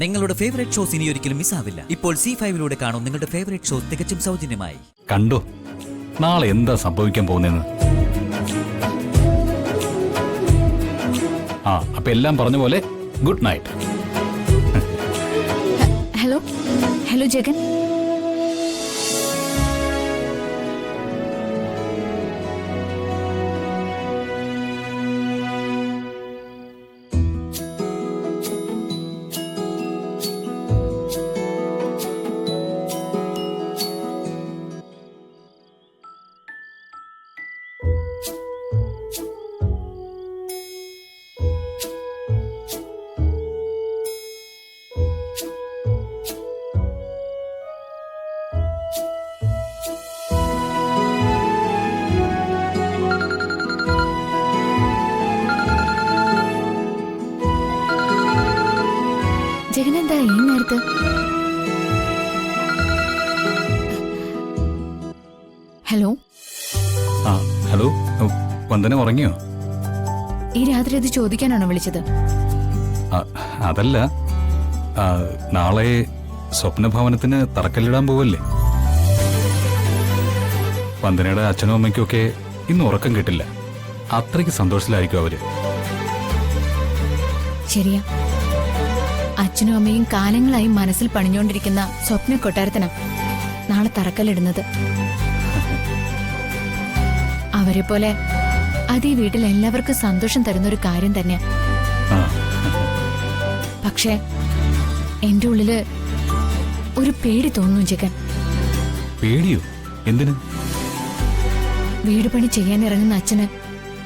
നിങ്ങളുടെ favourite shows ഇനി ഒരിക്കലും മിസ്സാവില്ല. ഇപ്പോൾ C5 കാണും നിങ്ങളുടെ ഫേവറേറ്റ് ഷോസ് തികച്ചും സൗജന്യമായി. കണ്ടോ നാളെ എന്താ സംഭവിക്കാൻ പോകുന്നതെന്ന്. അപ്പൊ എല്ലാം പറഞ്ഞ പോലെ good night. Hello hello Jagan. ജഗനെന്താ ഈ നേരത്ത്? ഹലോ ഹലോ, വന്ദന ഉറങ്ങിയോ? ഈ രാത്രി അത് ചോദിക്കാനാണോ വിളിച്ചത്? അതല്ല, നാളെ സ്വപ്നഭവനത്തിന് തറക്കല്ലിടാൻ പോവല്ലേ. വന്ദനയുടെ അച്ഛനും അമ്മയ്ക്കും ഒക്കെ ഇന്ന് ഉറക്കം കിട്ടില്ല. അത്രയ്ക്ക് സന്തോഷത്തിലായിരിക്കും അവര്. ശരിയാ, അച്ഛനും അമ്മയും കാലങ്ങളായി മനസ്സിൽ പണിഞ്ഞുകൊണ്ടിരിക്കുന്ന സ്വപ്ന കൊട്ടാരത്തിനാ നാളെ തറക്കല്ലിടുന്നത്. അവരെ പോലെ അത് ഈ വീട്ടിൽ എല്ലാവർക്കും സന്തോഷം തരുന്നൊരു കാര്യം തന്നെയാ. പക്ഷേ എന്റെ ഉള്ളില് ഒരു പേടി തോന്നുന്നു ജഗൻ. പേടിയോ? എന്തിന്? വീട് പണി ചെയ്യാൻ ഇറങ്ങുന്ന അച്ഛന്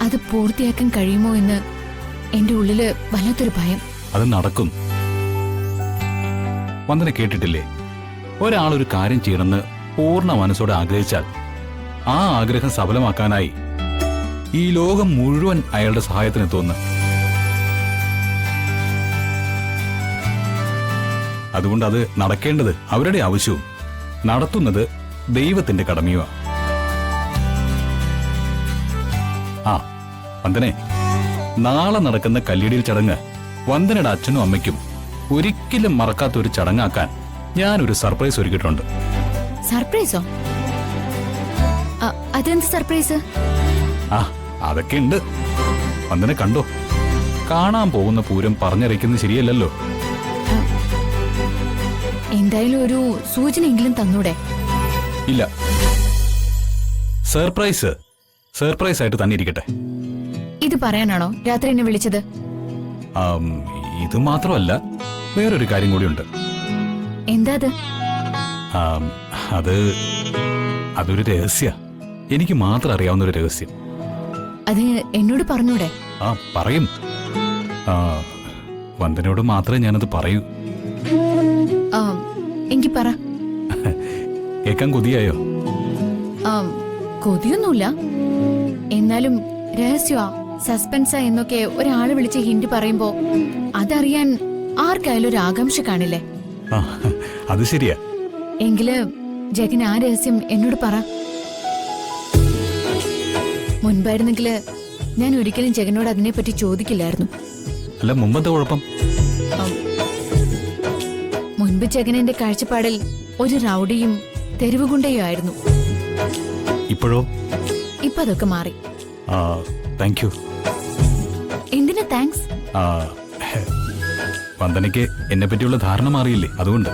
അത് പൂർത്തിയാക്കാൻ കഴിയുമോ എന്ന് എന്റെ ഉള്ളില് വല്ലാത്തൊരു ഭയം. അത് നടക്കും. വന്ദന കേട്ടിട്ടില്ലേ, ഒരാളൊരു കാര്യം ചെയ്യണമെന്ന് പൂർണ്ണ മനസ്സോടെ ആഗ്രഹിച്ചാൽ ആ ആഗ്രഹം സഫലമാക്കാനായി ഈ ലോകം മുഴുവൻ അയാളുടെ സഹായത്തിനെത്തുന്നു. അതുകൊണ്ട് അത് നടക്കേണ്ടത് അവരുടെ ആവശ്യവും നടത്തുന്നത് ദൈവത്തിന്റെ കടമയുമാണ്. വന്ദനെ, നാളെ നടക്കുന്ന കല്ലിടിയിൽ ചടങ്ങ് വന്ദനയുടെ അച്ഛനും അമ്മയ്ക്കും ഒരിക്കലും മറക്കാത്തൊരു ചടങ്ങാക്കാൻ ഞാനൊരു സർപ്രൈസ് ഒരുക്കിയിട്ടുണ്ട്. സർപ്രൈസോ? അതെന്ത് സർപ്രൈസ്? അതൊക്കെ ഉണ്ട്. വന്ദന കണ്ടോ, കാണാൻ പോകുന്ന പൂരം പറഞ്ഞറിയിക്കുന്നത് ശരിയല്ലല്ലോ. എന്തായാലും ഒരു സൂചനയെങ്കിലും തന്നൂടെ? ഇല്ല, സർപ്രൈസ് സർപ്രൈസ് ആയിട്ട് തന്നെ ഇരിക്കട്ടെ. ഇത് പറയാനാണോ രാത്രി എന്നെ വിളിച്ചത്? ഇത് മാത്രമല്ല, വേറൊരു കാര്യം കൂടിയുണ്ട്. എന്താ അത്? അതൊരു രഹസ്യ, എനിക്ക് മാത്രം അറിയാവുന്ന ഒരു രഹസ്യം. അത് എന്നോട് പറഞ്ഞൂടെ? പറയും. വന്ദനയോട് മാത്രമേ ഞാനത് പറയൂ. എങ്കി പറ. കേക്കാൻ കൊതിയായോ? കൊതിയൊന്നുമില്ല, എന്നാലും രഹസ്യമാ, സസ്പെൻസാ എന്നൊക്കെ ഒരാള് വിളിച്ച് ഹിന്റ് പറയുമ്പോ അതറിയാൻ ആർക്കായാലും ഒരു ആകാംക്ഷ കാണില്ലേ? അത് ശരിയാ. എങ്കില് ജഗൻ ആ രഹസ്യം എന്നോട് പറ. മുൻപായിരുന്നെങ്കില് ഞാൻ ഒരിക്കലും ജഗനോട് അതിനെപ്പറ്റി ചോദിക്കില്ലായിരുന്നു. അല്ല, മുമ്പത്തെ കുഴപ്പം? മുൻപ് ജഗൻ എന്റെ കാഴ്ചപ്പാടിൽ ഒരു റൗഡിയും തെരുവുകുണ്ടയും ആയിരുന്നു. ഇപ്പോഴോ? ഇപ്പൊ അതൊക്കെ മാറി. Thank you. എന്തിനാ താങ്ക്സ്? വന്ദനയ്ക്ക് എന്നെ പറ്റിയുള്ള ധാരണ മാറിയില്ലേ, അതുകൊണ്ട്.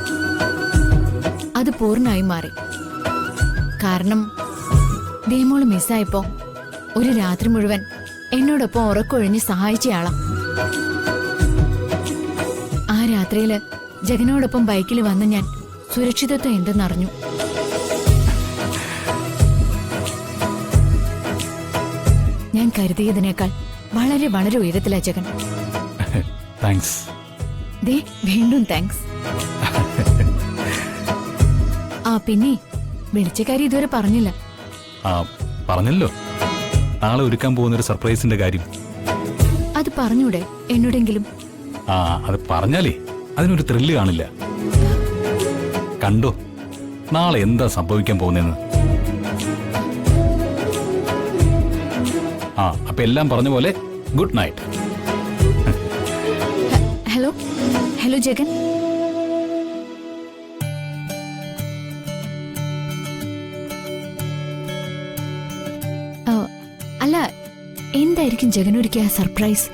അത് പൂർണ്ണമായും മാറി. കാരണം ദേമോള് മിസ്സായപ്പോ ഒരു രാത്രി മുഴുവൻ എന്നോടൊപ്പം ഉറക്കൊഴിഞ്ഞ് സഹായിച്ചയാളാ. ആ രാത്രിയില് ജഗനോടൊപ്പം ബൈക്കിൽ വന്ന് ഞാൻ സുരക്ഷിതത്വം എന്തെന്നറിഞ്ഞു. ഞാൻ കരുതിയതിനേക്കാൾ വളരെ വളരെ ഉയരത്തിലാ ജഗൻ. താങ്ക്സ്. ദേ, വീണ്ടും താങ്ക്സ്. പിന്നെ വിളിച്ച കാര്യം ഇതുവരെ പറഞ്ഞില്ല. പറഞ്ഞല്ലോ, നാളെ ഒരുക്കാൻ പോകുന്ന ഒരു സർപ്രൈസിന്റെ കാര്യം. അത് പറഞ്ഞൂടെ എന്നോടെങ്കിലും? അത് പറഞ്ഞാലേ അതിനൊരു ത്രില്ല് കാണില്ല. കണ്ടോ നാളെ എന്താ സംഭവിക്കാൻ പോകുന്നതെന്ന്. അപ്പൊ എല്ലാം പറഞ്ഞ പോലെ good night. Hello hello Jagan. എന്തായിരിക്കും ജഗനൊരുക്കിയ സർപ്രൈസ്?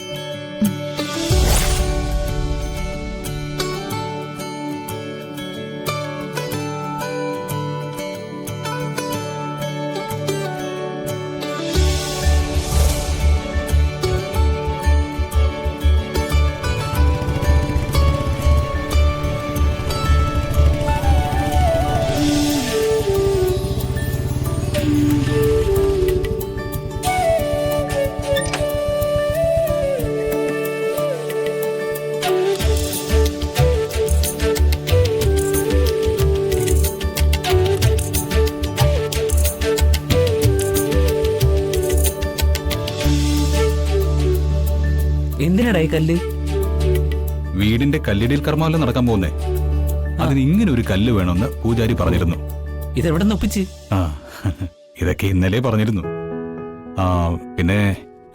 എന്തിനടാ ഈ കല്ല്? വീടിന്റെ കല്ലിടിയിൽ കർമ്മമല്ല നടക്കാൻ പോകുന്നേ. അതിന് ഇങ്ങനെ ഒരു കല്ല് വേണമെന്ന് പൂജാരി പറഞ്ഞിരുന്നു. ഇതെവിടെ നിന്ന് ഒപ്പിച്ച്? ആ ഇതൊക്കെ ഇന്നലെ പറഞ്ഞിരുന്നു. ആ പിന്നെ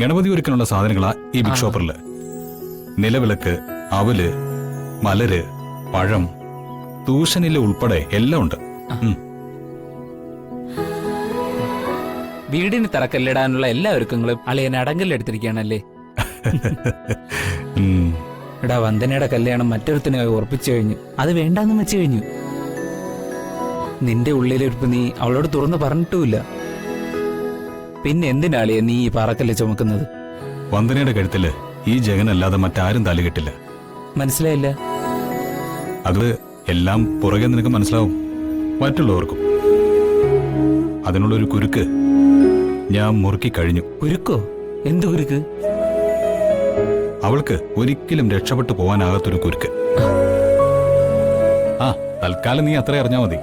ഗണപതി ഒരുക്കാനുള്ള സാധനങ്ങളാ ഈ ബിഗ് ഷോപ്പറില്. നിലവിളക്ക്, അവല്, മലര്, പഴം, തൂഷനില ഉൾപ്പെടെ എല്ലാം ഉണ്ട്. വീടിന് തറക്കല്ലിടാനുള്ള എല്ലാ ഒരുക്കങ്ങളും അളിയൻ അടങ്കല്ലെടുത്തിരിക്കുകയാണല്ലേ? എടാ, വന്ദനയുടെ കല്യാണം മറ്റൊരുത്തിനെ ഉറപ്പിച്ചു കഴിഞ്ഞു. അത് വേണ്ടാന്ന് വെച്ചു കഴിഞ്ഞു. നിന്റെ ഉള്ളിലിരിപ്പ് നീ അവളോട് തുറന്നു പറഞ്ഞിട്ടുമില്ല. പിന്നെ എന്തിനാളിയെ നീ ഈ പാറക്കല്ല് ചുമക്കുന്നത്? വന്ദനയുടെ കഴുത്തില് ഈ ജഗനല്ലാതെ മറ്റാരും താലി കെട്ടില്ല. മനസ്സിലായില്ല? അത് എല്ലാം പുറകെ നിനക്ക് മനസ്സിലാവും, മറ്റുള്ളവർക്കും. അതിനുള്ളൊരു കുരുക്ക് ഞാൻ മുറുക്കി കഴിഞ്ഞു. കുരുക്കോ? എന്ത് കുരുക്ക്? അവൾക്ക് ഒരിക്കലും രക്ഷപ്പെട്ടു പോകാനാകാത്തൊരു കുരുക്ക്. ആ തൽക്കാലം നീ അത്ര അറിഞ്ഞാ മതി.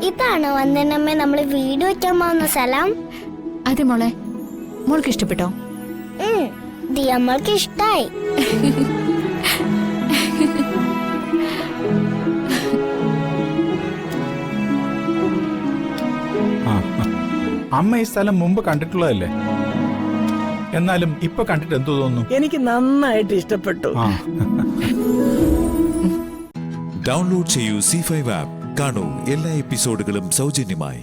ഇതാണോ വന്ദനമ്മേ നമ്മള് വീട് വെക്കാൻ പോകുന്ന സ്ഥലം? അതെ മോളെ, മോൾക്ക് ഇഷ്ടപ്പെട്ടോ? ദിയമ്മൾക്ക് ഇഷ്ടായി. അമ്മ ഈ സ്ഥലം മുമ്പ് കണ്ടിട്ടുള്ളതല്ലേ? എന്നാലും ഇപ്പൊ കണ്ടിട്ട് എന്തു തോന്നുന്നു? എനിക്ക് നന്നായിട്ട് ഇഷ്ടപ്പെട്ടു. ഡൗൺലോഡ് ചെയ്യൂ C5 ആപ്പ്. കാണൂ എല്ലാ എപ്പിസോഡുകളും സൗജന്യമായി.